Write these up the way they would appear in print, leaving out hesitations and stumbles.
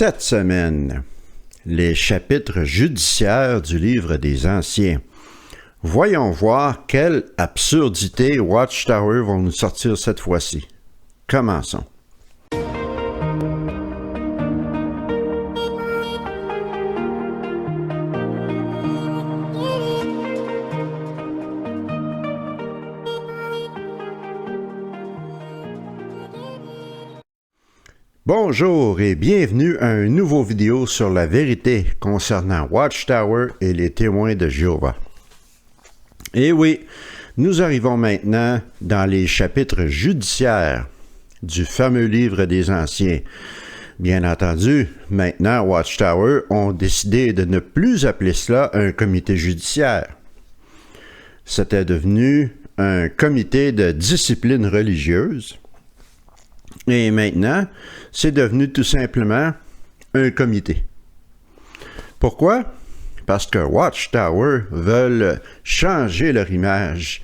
Cette semaine, les chapitres judiciaires du livre des Anciens. Voyons voir quelle absurdité Watchtower vont nous sortir cette fois-ci. Commençons. Bonjour et bienvenue à une nouvelle vidéo sur la vérité concernant Watchtower et les témoins de Jéhovah. Et oui, nous arrivons maintenant dans les chapitres judiciaires du fameux livre des Anciens. Bien entendu, maintenant Watchtower ont décidé de ne plus appeler cela un comité judiciaire. C'était devenu un comité de discipline religieuse. Et maintenant, c'est devenu tout simplement un comité. Pourquoi? Parce que Watchtower veulent changer leur image.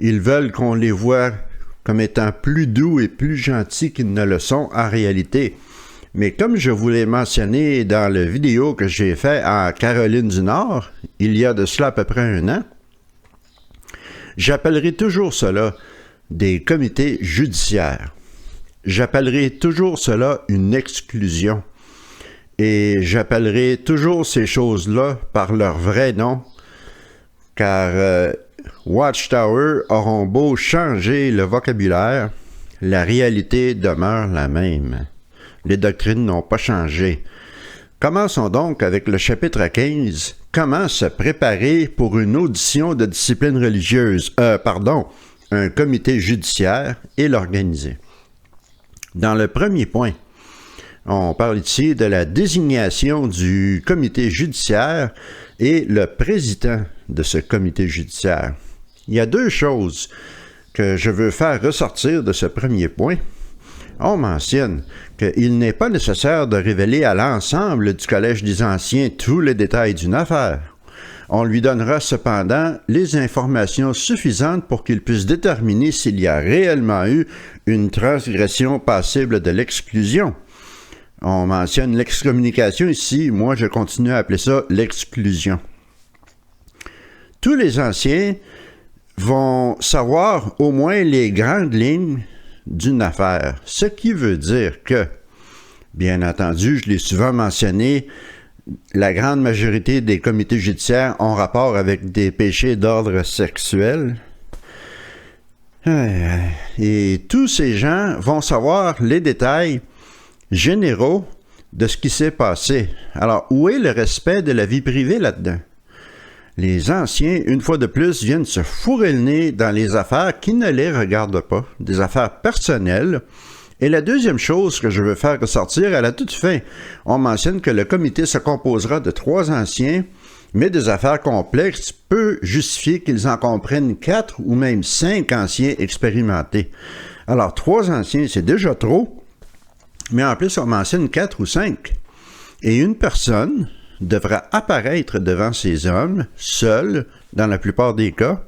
Ils veulent qu'on les voit comme étant plus doux et plus gentils qu'ils ne le sont en réalité. Mais comme je vous l'ai mentionné dans la vidéo que j'ai faite en Caroline du Nord, il y a de cela à peu près 1 an, j'appellerai toujours cela des comités judiciaires. J'appellerai toujours cela une exclusion. Et j'appellerai toujours ces choses-là par leur vrai nom, car Watchtower auront beau changer le vocabulaire, la réalité demeure la même. Les doctrines n'ont pas changé. Commençons donc avec le chapitre 15. Comment se préparer pour une audition de discipline religieuse, un comité judiciaire et l'organiser. Dans le premier point, on parle ici de la désignation du comité judiciaire et le président de ce comité judiciaire. Il y a 2 choses que je veux faire ressortir de ce premier point. On mentionne qu'il n'est pas nécessaire de révéler à l'ensemble du Collège des Anciens tous les détails d'une affaire. On lui donnera cependant les informations suffisantes pour qu'il puisse déterminer s'il y a réellement eu une transgression passible de l'exclusion. On mentionne l'excommunication ici, moi je continue à appeler ça l'exclusion. Tous les anciens vont savoir au moins les grandes lignes d'une affaire, ce qui veut dire que, bien entendu, je l'ai souvent mentionné, la grande majorité des comités judiciaires ont rapport avec des péchés d'ordre sexuel. Et tous ces gens vont savoir les détails généraux de ce qui s'est passé. Alors, où est le respect de la vie privée là-dedans? Les anciens, une fois de plus, viennent se fourrer le nez dans les affaires qui ne les regardent pas, des affaires personnelles. Et la deuxième chose que je veux faire ressortir, à la toute fin, on mentionne que le comité se composera de 3 anciens, mais des affaires complexes peut justifier qu'ils en comprennent 4 ou même 5 anciens expérimentés. Alors, 3 anciens, c'est déjà trop, mais en plus, on mentionne 4 ou 5. Et une personne devra apparaître devant ces hommes, seul, dans la plupart des cas,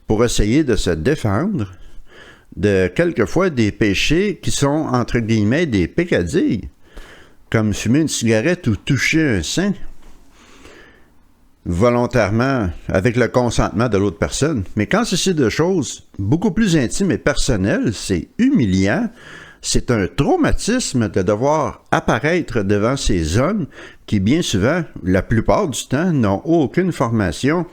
pour essayer de se défendre de quelquefois des péchés qui sont, entre guillemets, des peccadilles, comme fumer une cigarette ou toucher un sein, volontairement, avec le consentement de l'autre personne. Mais quand c'est de choses beaucoup plus intimes et personnelles, c'est humiliant, c'est un traumatisme de devoir apparaître devant ces hommes qui, bien souvent, la plupart du temps, n'ont aucune formation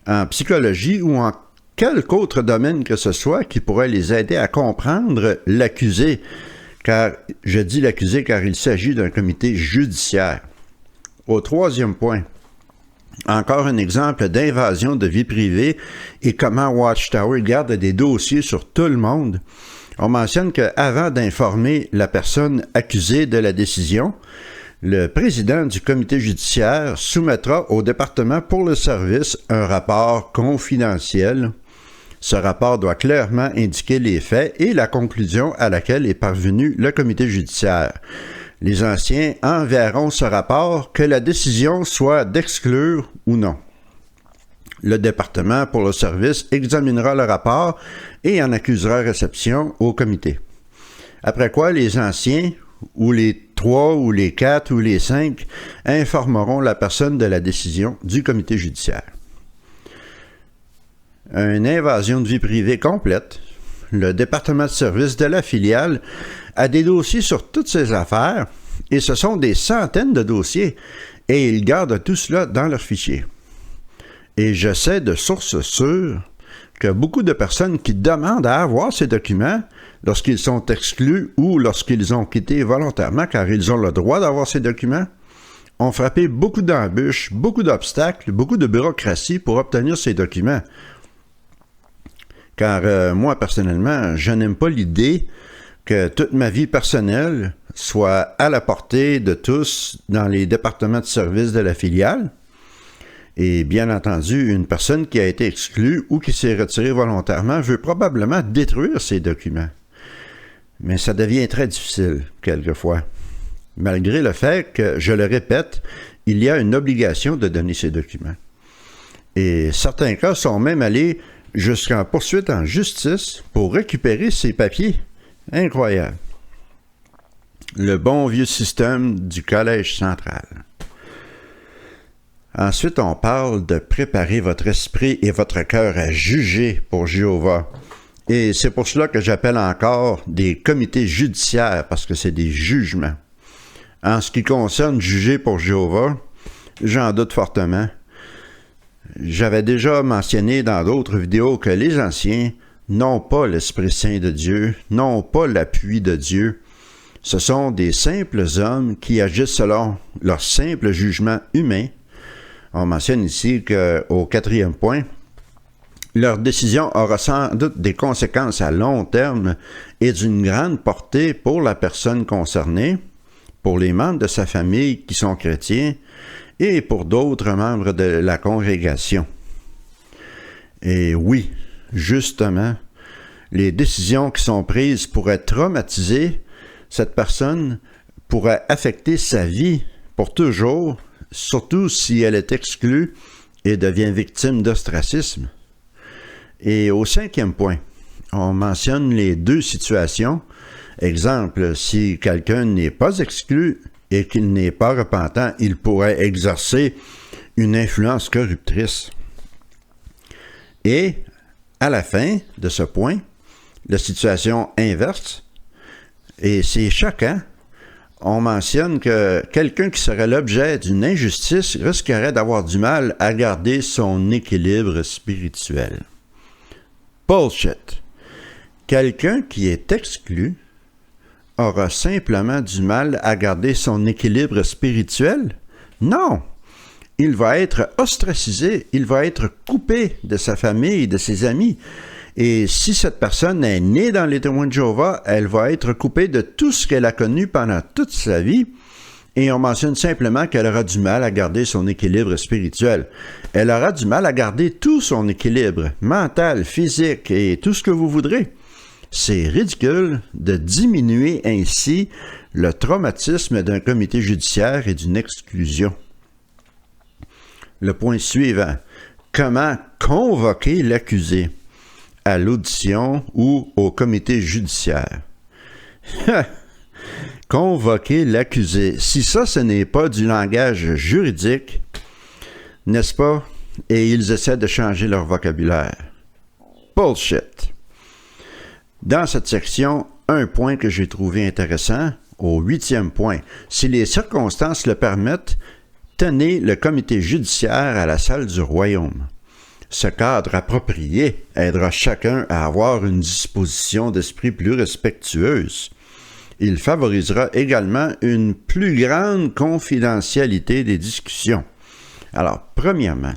en psychologie ou en quelque autre domaine que ce soit qui pourrait les aider à comprendre l'accusé, car je dis l'accusé car il s'agit d'un comité judiciaire. Au 3e point, encore un exemple d'invasion de vie privée et comment Watchtower garde des dossiers sur tout le monde. On mentionne qu'avant d'informer la personne accusée de la décision, le président du comité judiciaire soumettra au département pour le service un rapport confidentiel. Ce rapport doit clairement indiquer les faits et la conclusion à laquelle est parvenu le comité judiciaire. Les anciens enverront ce rapport que la décision soit d'exclure ou non. Le département pour le service examinera le rapport et en accusera réception au comité. Après quoi, les anciens ou les 3 ou les 4 ou les 5 informeront la personne de la décision du comité judiciaire. Une invasion de vie privée complète. Le département de service de la filiale a des dossiers sur toutes ses affaires et ce sont des centaines de dossiers et ils gardent tout cela dans leur fichier. Et je sais de sources sûres que beaucoup de personnes qui demandent à avoir ces documents lorsqu'ils sont exclus ou lorsqu'ils ont quitté volontairement car ils ont le droit d'avoir ces documents, ont frappé beaucoup d'embûches, beaucoup d'obstacles, beaucoup de bureaucratie pour obtenir ces documents. Car moi, personnellement, je n'aime pas l'idée que toute ma vie personnelle soit à la portée de tous dans les départements de service de la filiale. Et bien entendu, une personne qui a été exclue ou qui s'est retirée volontairement veut probablement détruire ces documents. Mais ça devient très difficile, quelquefois. Malgré le fait que, je le répète, il y a une obligation de donner ces documents. Et certains cas sont même allés jusqu'en poursuite en justice pour récupérer ces papiers. Incroyable. Le bon vieux système du Collège central. Ensuite, on parle de préparer votre esprit et votre cœur à juger pour Jéhovah. Et c'est pour cela que j'appelle encore des comités judiciaires, parce que c'est des jugements. En ce qui concerne juger pour Jéhovah, j'en doute fortement. J'avais déjà mentionné dans d'autres vidéos que les anciens n'ont pas l'Esprit Saint de Dieu, n'ont pas l'appui de Dieu. Ce sont des simples hommes qui agissent selon leur simple jugement humain. On mentionne ici qu'au 4e point, leur décision aura sans doute des conséquences à long terme et d'une grande portée pour la personne concernée, pour les membres de sa famille qui sont chrétiens, et pour d'autres membres de la congrégation. Et oui, justement, les décisions qui sont prises pourraient traumatiser cette personne, pourraient affecter sa vie pour toujours, surtout si elle est exclue et devient victime d'ostracisme. Et au 5e point, on mentionne les 2 situations. Exemple, si quelqu'un n'est pas exclu et qu'il n'est pas repentant, il pourrait exercer une influence corruptrice. Et, à la fin de ce point, la situation inverse, et c'est choquant, on mentionne que quelqu'un qui serait l'objet d'une injustice risquerait d'avoir du mal à garder son équilibre spirituel. Bullshit! Quelqu'un qui est exclu aura simplement du mal à garder son équilibre spirituel? Non! Il va être ostracisé, il va être coupé de sa famille, de ses amis. Et si cette personne est née dans les témoins de Jéhovah, elle va être coupée de tout ce qu'elle a connu pendant toute sa vie. Et on mentionne simplement qu'elle aura du mal à garder son équilibre spirituel. Elle aura du mal à garder tout son équilibre mental, physique et tout ce que vous voudrez. C'est ridicule de diminuer ainsi le traumatisme d'un comité judiciaire et d'une exclusion. Le point suivant. Comment convoquer l'accusé à l'audition ou au comité judiciaire? Convoquer l'accusé. Si ça, ce n'est pas du langage juridique, n'est-ce pas? Et ils essaient de changer leur vocabulaire. Bullshit. Dans cette section, un point que j'ai trouvé intéressant, au 8e point. Si les circonstances le permettent, tenez le comité judiciaire à la salle du royaume. Ce cadre approprié aidera chacun à avoir une disposition d'esprit plus respectueuse. Il favorisera également une plus grande confidentialité des discussions. Alors, premièrement,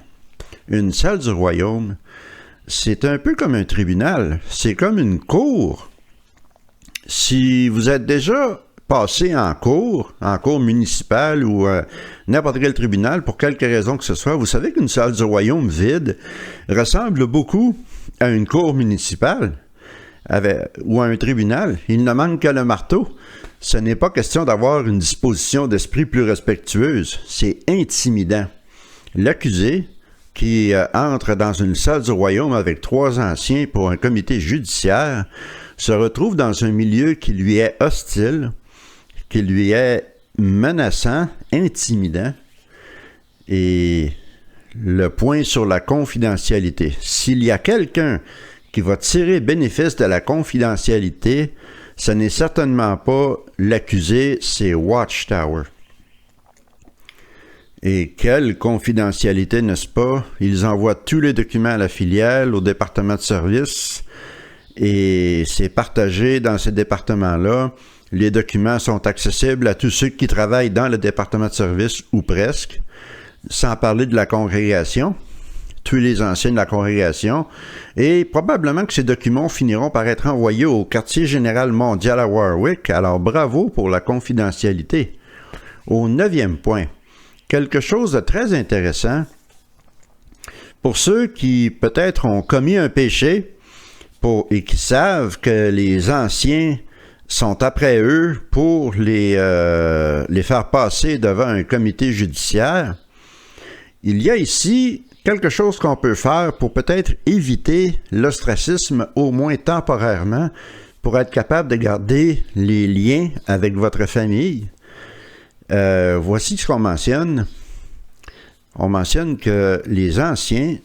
une salle du royaume, c'est un peu comme un tribunal, c'est comme une cour. Si vous êtes déjà passé en cour municipale ou n'importe quel tribunal, pour quelque raison que ce soit, vous savez qu'une salle du royaume vide ressemble beaucoup à une cour municipale ou à un tribunal. Il ne manque que le marteau. Ce n'est pas question d'avoir une disposition d'esprit plus respectueuse, c'est intimidant. L'accusé qui entre dans une salle du royaume avec 3 anciens pour un comité judiciaire se retrouve dans un milieu qui lui est hostile, qui lui est menaçant, intimidant. Et le point sur la confidentialité. S'il y a quelqu'un qui va tirer bénéfice de la confidentialité, ce n'est certainement pas l'accusé, c'est Watchtower. Et quelle confidentialité, n'est-ce pas? Ils envoient tous les documents à la filiale, au département de service, et c'est partagé dans ces départements-là. Les documents sont accessibles à tous ceux qui travaillent dans le département de service, ou presque, sans parler de la congrégation, tous les anciens de la congrégation, et probablement que ces documents finiront par être envoyés au quartier général mondial à Warwick. Alors bravo pour la confidentialité. Au 9e point, quelque chose de très intéressant pour ceux qui peut-être ont commis un péché et qui savent que les anciens sont après eux pour les faire passer devant un comité judiciaire. Il y a ici quelque chose qu'on peut faire pour peut-être éviter l'ostracisme, au moins temporairement, pour être capable de garder les liens avec votre famille. Voici ce qu'on mentionne. On mentionne que les anciens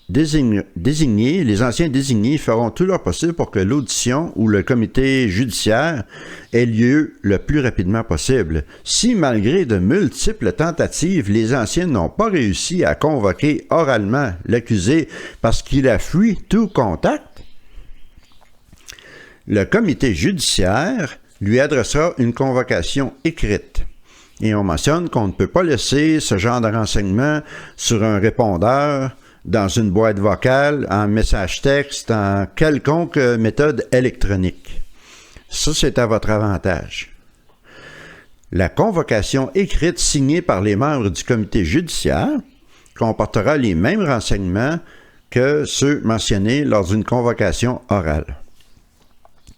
désignés feront tout leur possible pour que l'audition ou le comité judiciaire ait lieu le plus rapidement possible. Si, malgré de multiples tentatives, les anciens n'ont pas réussi à convoquer oralement l'accusé parce qu'il a fui tout contact, le comité judiciaire lui adressera une convocation écrite. Et on mentionne qu'on ne peut pas laisser ce genre de renseignements sur un répondeur, dans une boîte vocale, en message texte, en quelconque méthode électronique. Ça, c'est à votre avantage. La convocation écrite signée par les membres du comité judiciaire comportera les mêmes renseignements que ceux mentionnés lors d'une convocation orale.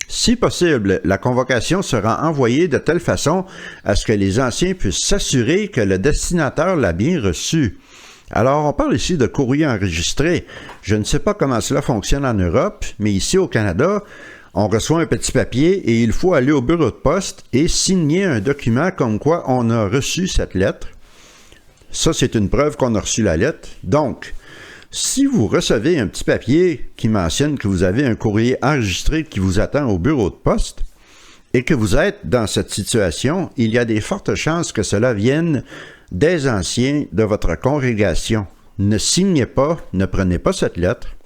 Si possible, la convocation sera envoyée de telle façon à ce que les anciens puissent s'assurer que le destinataire l'a bien reçu. Alors, on parle ici de courrier enregistré. Je ne sais pas comment cela fonctionne en Europe, mais ici au Canada, on reçoit un petit papier et il faut aller au bureau de poste et signer un document comme quoi on a reçu cette lettre. Ça, c'est une preuve qu'on a reçu la lettre. Donc, si vous recevez un petit papier qui mentionne que vous avez un courrier enregistré qui vous attend au bureau de poste et que vous êtes dans cette situation, il y a des fortes chances que cela vienne des anciens de votre congrégation. Ne signez pas, ne prenez pas cette lettre,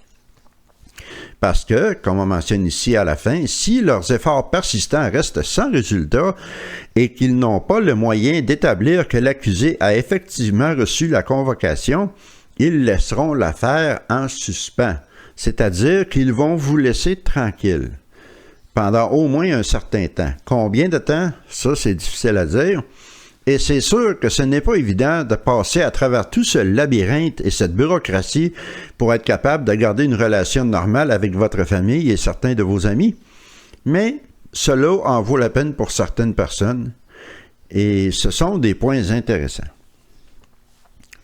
parce que, comme on mentionne ici à la fin, si leurs efforts persistants restent sans résultat et qu'ils n'ont pas le moyen d'établir que l'accusé a effectivement reçu la convocation, ils laisseront l'affaire en suspens, c'est-à-dire qu'ils vont vous laisser tranquille pendant au moins un certain temps. Combien de temps? Ça, c'est difficile à dire. Et c'est sûr que ce n'est pas évident de passer à travers tout ce labyrinthe et cette bureaucratie pour être capable de garder une relation normale avec votre famille et certains de vos amis. Mais cela en vaut la peine pour certaines personnes et ce sont des points intéressants.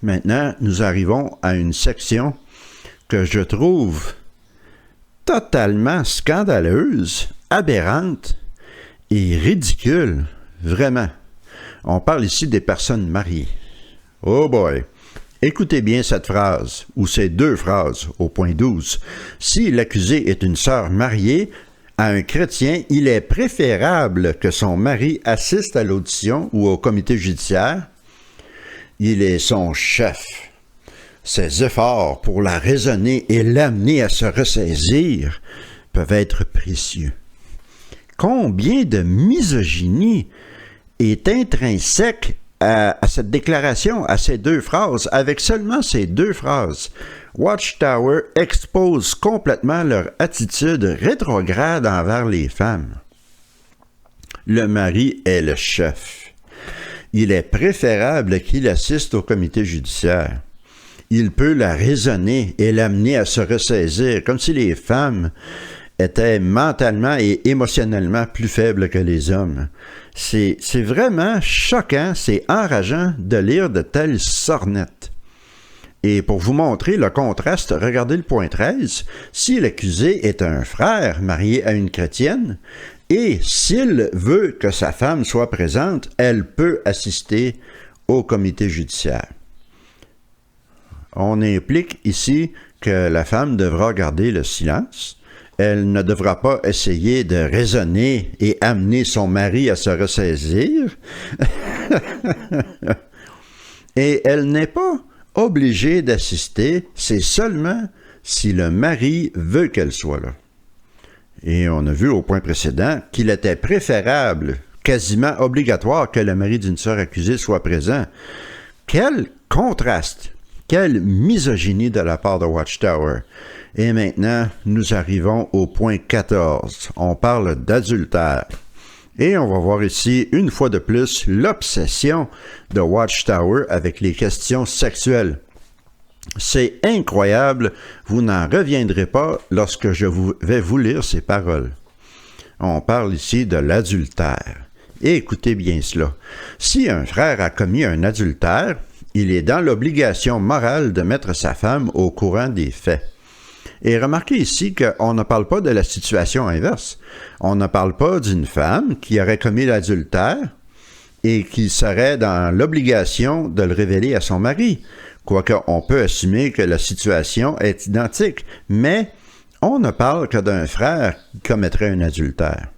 Maintenant, nous arrivons à une section que je trouve totalement scandaleuse, aberrante et ridicule, vraiment. On parle ici des personnes mariées. Oh boy! Écoutez bien cette phrase, ou ces deux phrases, au point 12. Si l'accusé est une sœur mariée à un chrétien, il est préférable que son mari assiste à l'audition ou au comité judiciaire. Il est son chef. Ses efforts pour la raisonner et l'amener à se ressaisir peuvent être précieux. Combien de misogynie est intrinsèque à cette déclaration, à ces deux phrases. Avec seulement ces deux phrases, Watchtower expose complètement leur attitude rétrograde envers les femmes. Le mari est le chef. Il est préférable qu'il assiste au comité judiciaire. Il peut la raisonner et l'amener à se ressaisir, comme si les femmes étaient mentalement et émotionnellement plus faibles que les hommes. C'est vraiment choquant, c'est enrageant de lire de telles sornettes. Et pour vous montrer le contraste, regardez le point 13. Si l'accusé est un frère marié à une chrétienne, Et s'il veut que sa femme soit présente, elle peut assister au comité judiciaire. On implique ici que la femme devra garder le silence. Elle ne devra pas essayer de raisonner et amener son mari à se ressaisir. Et elle n'est pas obligée d'assister, c'est seulement si le mari veut qu'elle soit là. Et on a vu au point précédent qu'il était préférable, quasiment obligatoire, que le mari d'une sœur accusée soit présent. Quel contraste! Quelle misogynie de la part de Watchtower! Et maintenant, nous arrivons au point 14. On parle d'adultère. Et on va voir ici, une fois de plus, l'obsession de Watchtower avec les questions sexuelles. C'est incroyable, vous n'en reviendrez pas lorsque je vais vous lire ces paroles. On parle ici de l'adultère. Et écoutez bien cela. Si un frère a commis un adultère, il est dans l'obligation morale de mettre sa femme au courant des faits. Et remarquez ici qu'on ne parle pas de la situation inverse. On ne parle pas d'une femme qui aurait commis l'adultère et qui serait dans l'obligation de le révéler à son mari. Quoique on peut assumer que la situation est identique, mais on ne parle que d'un frère qui commettrait un adultère.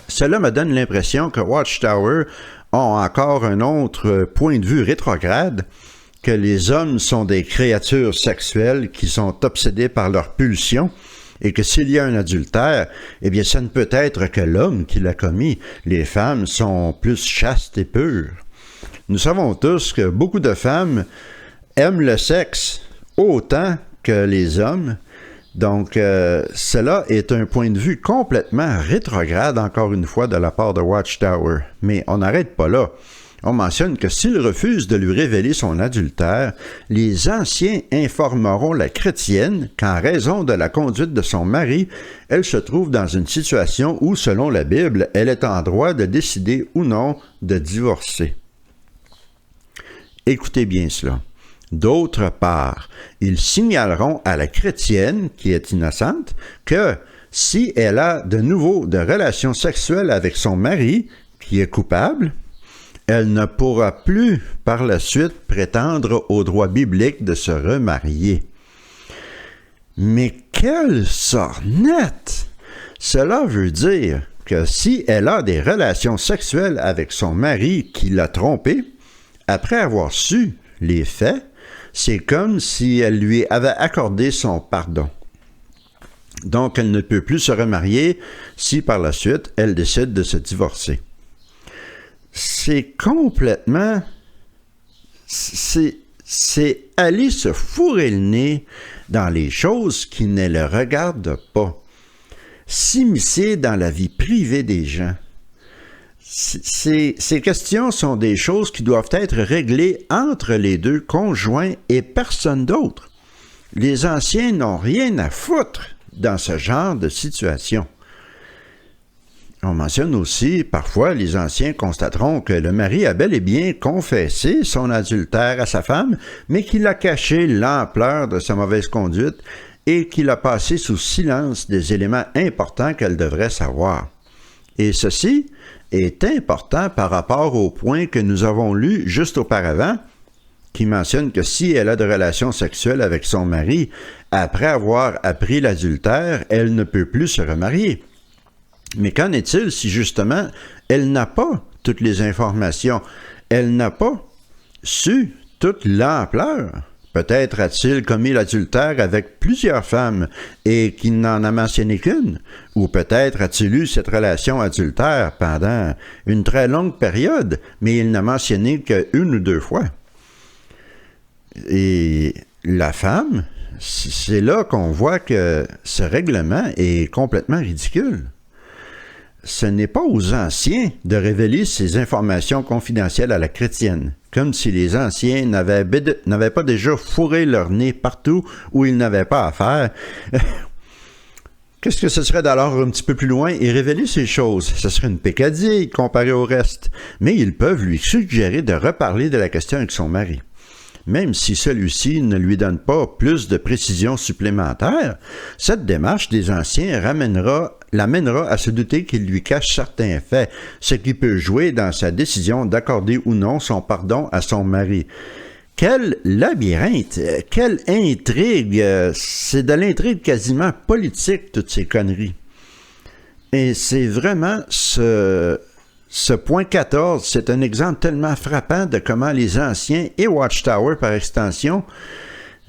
Cela me donne l'impression que Watchtower a encore un autre point de vue rétrograde, que les hommes sont des créatures sexuelles qui sont obsédées par leurs pulsions, et que s'il y a un adultère, eh bien, ça ne peut être que l'homme qui l'a commis. Les femmes sont plus chastes et pures. Nous savons tous que beaucoup de femmes aiment le sexe autant que les hommes. Donc, cela est un point de vue complètement rétrograde, encore une fois, de la part de Watchtower. Mais on n'arrête pas là. On mentionne que s'il refuse de lui révéler son adultère, les anciens informeront la chrétienne qu'en raison de la conduite de son mari, elle se trouve dans une situation où, selon la Bible, elle est en droit de décider ou non de divorcer. Écoutez bien cela. D'autre part, ils signaleront à la chrétienne, qui est innocente, que si elle a de nouveau de relations sexuelles avec son mari, qui est coupable, elle ne pourra plus par la suite prétendre au droit biblique de se remarier. Mais quelle sornette! Cela veut dire que si elle a des relations sexuelles avec son mari qui l'a trompée, après avoir su les faits, c'est comme si elle lui avait accordé son pardon. Donc, elle ne peut plus se remarier si par la suite, elle décide de se divorcer. C'est complètement... C'est aller se fourrer le nez dans les choses qui ne le regardent pas. S'immiscer dans la vie privée des gens. Ces questions sont des choses qui doivent être réglées entre les deux conjoints et personne d'autre. Les anciens n'ont rien à foutre dans ce genre de situation. On mentionne aussi, parfois, les anciens constateront que le mari a bel et bien confessé son adultère à sa femme, mais qu'il a caché l'ampleur de sa mauvaise conduite et qu'il a passé sous silence des éléments importants qu'elle devrait savoir. Et ceci est important par rapport au point que nous avons lu juste auparavant, qui mentionne que si elle a de relations sexuelles avec son mari, après avoir appris l'adultère, elle ne peut plus se remarier. Mais qu'en est-il si justement elle n'a pas toutes les informations, elle n'a pas su toute l'ampleur? Peut-être a-t-il commis l'adultère avec plusieurs femmes et qu'il n'en a mentionné qu'une? Ou peut-être a-t-il eu cette relation adultère pendant une très longue période, mais il n'a mentionné qu'une ou deux fois? Et la femme, c'est là qu'on voit que ce règlement est complètement ridicule. Ce n'est pas aux anciens de révéler ces informations confidentielles à la chrétienne, comme si les anciens n'avaient pas déjà fourré leur nez partout où ils n'avaient pas à faire. Qu'est-ce que ce serait d'aller un petit peu plus loin et révéler ces choses? Ce serait une peccadille comparé au reste, mais ils peuvent lui suggérer de reparler de la question avec son mari. Même si celui-ci ne lui donne pas plus de précisions supplémentaires, cette démarche des anciens ramènera l'amènera à se douter qu'il lui cache certains faits, ce qui peut jouer dans sa décision d'accorder ou non son pardon à son mari. Quel labyrinthe, quelle intrigue, c'est de l'intrigue quasiment politique, toutes ces conneries. Et c'est vraiment ce point 14, c'est un exemple tellement frappant de comment les anciens et Watchtower par extension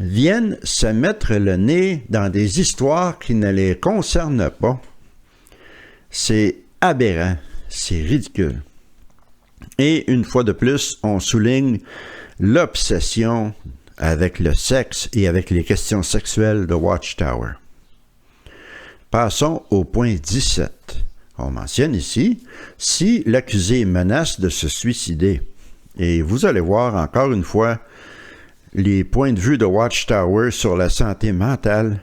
viennent se mettre le nez dans des histoires qui ne les concernent pas. C'est aberrant, c'est ridicule. Et une fois de plus, on souligne l'obsession avec le sexe et avec les questions sexuelles de Watchtower. Passons au point 17. On mentionne ici, si l'accusé menace de se suicider. Et vous allez voir encore une fois les points de vue de Watchtower sur la santé mentale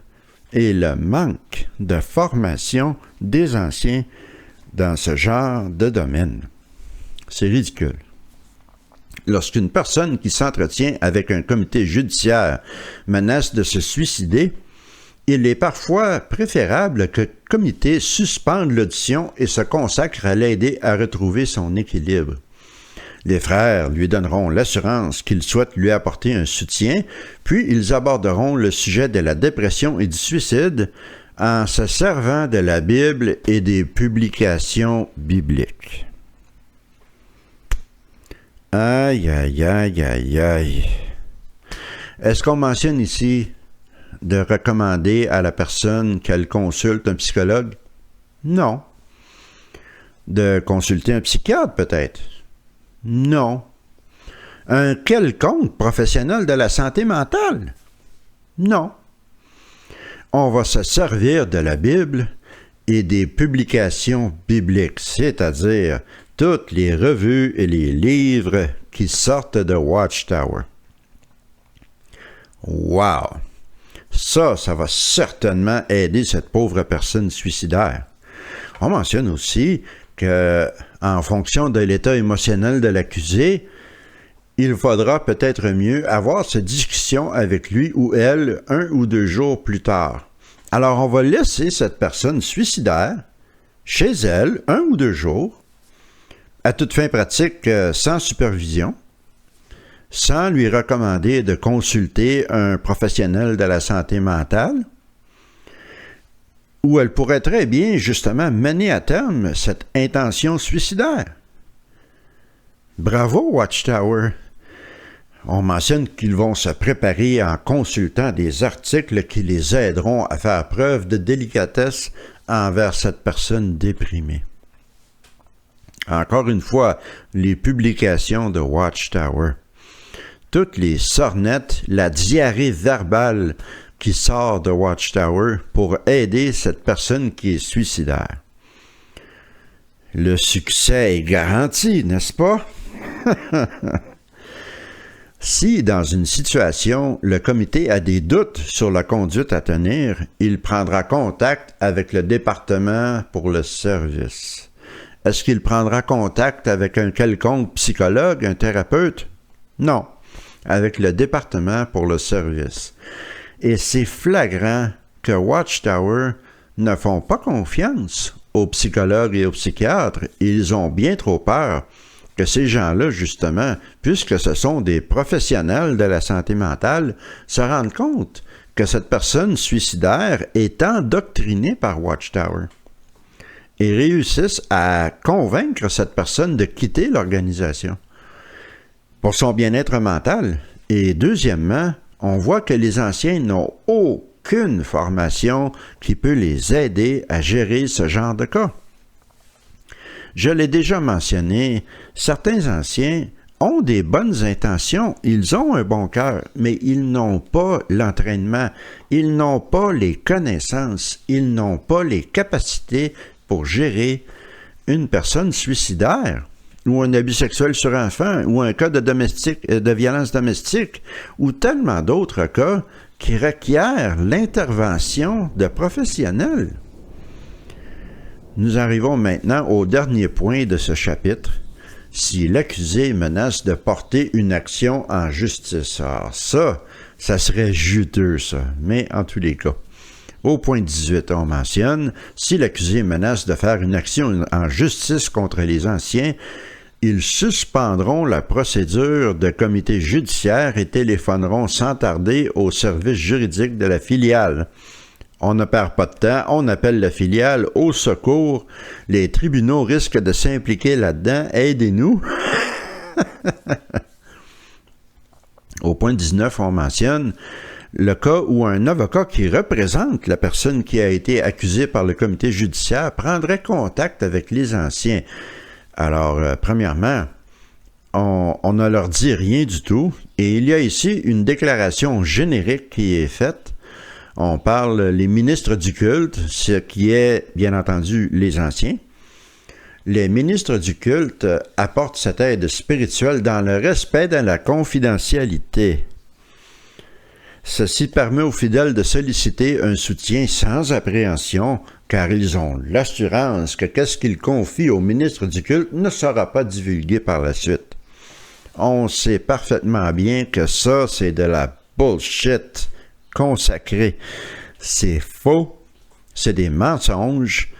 et le manque de formation des anciens dans ce genre de domaine. C'est ridicule. Lorsqu'une personne qui s'entretient avec un comité judiciaire menace de se suicider, il est parfois préférable que le comité suspende l'audition et se consacre à l'aider à retrouver son équilibre. Les frères lui donneront l'assurance qu'ils souhaitent lui apporter un soutien, puis ils aborderont le sujet de la dépression et du suicide en se servant de la Bible et des publications bibliques. Aïe, aïe, aïe, aïe, aïe. Est-ce qu'on mentionne ici de recommander à la personne qu'elle consulte un psychologue? Non. De consulter un psychiatre, peut-être? Non. Un quelconque professionnel de la santé mentale? Non. On va se servir de la Bible et des publications bibliques, c'est-à-dire toutes les revues et les livres qui sortent de Watchtower. Wow! Ça va certainement aider cette pauvre personne suicidaire. On mentionne aussi que, en fonction de l'état émotionnel de l'accusé, il faudra peut-être mieux avoir cette discussion avec lui ou elle 1 ou 2 jours plus tard. Alors, on va laisser cette personne suicidaire chez elle 1 ou 2 jours, à toute fin pratique sans supervision, sans lui recommander de consulter un professionnel de la santé mentale, où elle pourrait très bien justement mener à terme cette intention suicidaire. Bravo Watchtower! On mentionne qu'ils vont se préparer en consultant des articles qui les aideront à faire preuve de délicatesse envers cette personne déprimée. Encore une fois, les publications de Watchtower. Toutes les sornettes, la diarrhée verbale qui sort de Watchtower pour aider cette personne qui est suicidaire. Le succès est garanti, n'est-ce pas? Si, dans une situation, le comité a des doutes sur la conduite à tenir, il prendra contact avec le département pour le service. Est-ce qu'il prendra contact avec un quelconque psychologue, un thérapeute? Non, avec le département pour le service. Et c'est flagrant que Watchtower ne font pas confiance aux psychologues et aux psychiatres. Ils ont bien trop peur que ces gens-là, justement, puisque ce sont des professionnels de la santé mentale, se rendent compte que cette personne suicidaire est endoctrinée par Watchtower et réussissent à convaincre cette personne de quitter l'organisation pour son bien-être mental. Et deuxièmement, on voit que les anciens n'ont aucune formation qui peut les aider à gérer ce genre de cas. Je l'ai déjà mentionné, certains anciens ont des bonnes intentions, ils ont un bon cœur, mais ils n'ont pas l'entraînement, ils n'ont pas les connaissances, ils n'ont pas les capacités pour gérer une personne suicidaire ou un abus sexuel sur enfant ou un cas de violence domestique ou tellement d'autres cas qui requièrent l'intervention de professionnels. Nous arrivons maintenant au dernier point de ce chapitre. Si l'accusé menace de porter une action en justice. Alors ça serait juteux, ça, mais en tous les cas. Au point 18, on mentionne, si l'accusé menace de faire une action en justice contre les anciens, ils suspendront la procédure de comité judiciaire et téléphoneront sans tarder au service juridique de la filiale. On ne perd pas de temps, on appelle la filiale au secours. Les tribunaux risquent de s'impliquer là-dedans. Aidez-nous. Au point 19, on mentionne le cas où un avocat qui représente la personne qui a été accusée par le comité judiciaire prendrait contact avec les anciens. Alors, premièrement, on ne leur dit rien du tout et il y a ici une déclaration générique qui est faite. On parle les ministres du culte, ce qui est, bien entendu, les anciens. Les ministres du culte apportent cette aide spirituelle dans le respect de la confidentialité. Ceci permet aux fidèles de solliciter un soutien sans appréhension, car ils ont l'assurance que qu'est-ce qu'ils confient au ministre du culte ne sera pas divulgué par la suite. On sait parfaitement bien que ça, c'est de la bullshit consacrée. C'est faux, c'est des mensonges.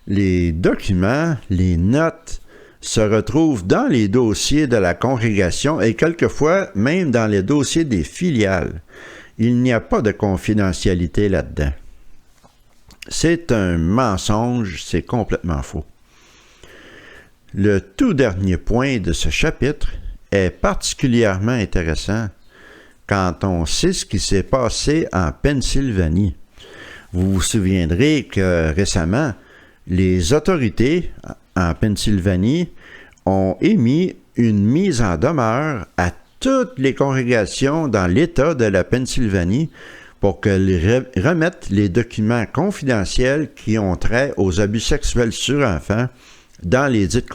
Les documents, les notes se retrouvent dans les dossiers de la congrégation et quelquefois même dans les dossiers des filiales. Il n'y a pas de confidentialité là-dedans. C'est un mensonge, c'est complètement faux. Le tout dernier point de ce chapitre est particulièrement intéressant quand on sait ce qui s'est passé en Pennsylvanie. Vous vous souviendrez que récemment, les autorités en Pennsylvanie ont émis une mise en demeure à toutes les congrégations dans l'État de la Pennsylvanie pour qu'elles remettent les documents confidentiels qui ont trait aux abus sexuels sur enfants dans les dites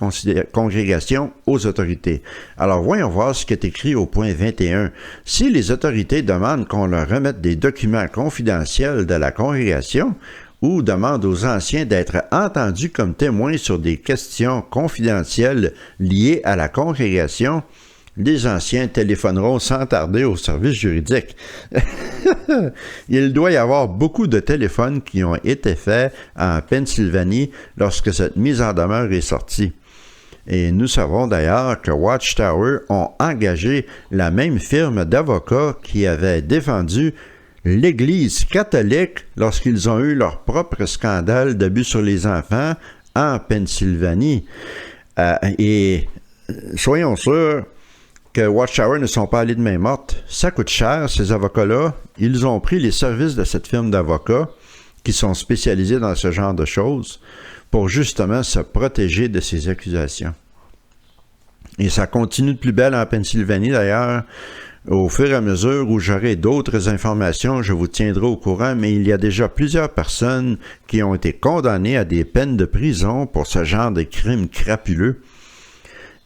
congrégations aux autorités. Alors, voyons voir ce qui est écrit au point 21. Si les autorités demandent qu'on leur remette des documents confidentiels de la congrégation ou demandent aux anciens d'être entendus comme témoins sur des questions confidentielles liées à la congrégation, les anciens téléphoneront sans tarder au service juridique. Il doit y avoir beaucoup de téléphones qui ont été faits en Pennsylvanie lorsque cette mise en demeure est sortie. Et nous savons d'ailleurs que Watchtower ont engagé la même firme d'avocats qui avait défendu l'Église catholique lorsqu'ils ont eu leur propre scandale d'abus sur les enfants en Pennsylvanie. Et soyons sûrs que Watchtower ne sont pas allés de main morte. Ça coûte cher, ces avocats-là. Ils ont pris les services de cette firme d'avocats qui sont spécialisés dans ce genre de choses pour justement se protéger de ces accusations. Et ça continue de plus belle en Pennsylvanie d'ailleurs. Au fur et à mesure où j'aurai d'autres informations, je vous tiendrai au courant, mais il y a déjà plusieurs personnes qui ont été condamnées à des peines de prison pour ce genre de crimes crapuleux.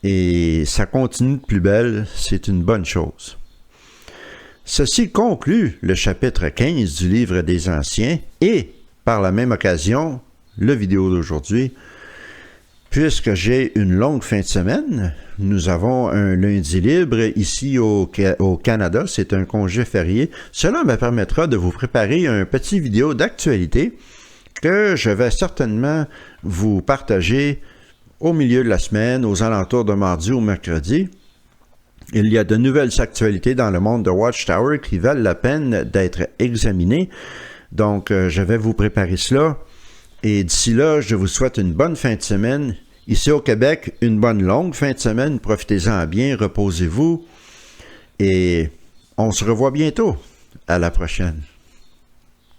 Et ça continue de plus belle, c'est une bonne chose. Ceci conclut le chapitre 15 du livre des Anciens et, par la même occasion, la vidéo d'aujourd'hui. Puisque j'ai une longue fin de semaine, nous avons un lundi libre ici au Canada, c'est un congé férié. Cela me permettra de vous préparer un petit vidéo d'actualité que je vais certainement vous partager au milieu de la semaine, aux alentours de mardi ou mercredi. Il y a de nouvelles actualités dans le monde de Watchtower qui valent la peine d'être examinées. Donc, je vais vous préparer cela. Et d'ici là, je vous souhaite une bonne fin de semaine. Ici au Québec, une bonne longue fin de semaine. Profitez-en bien, reposez-vous. Et on se revoit bientôt. À la prochaine.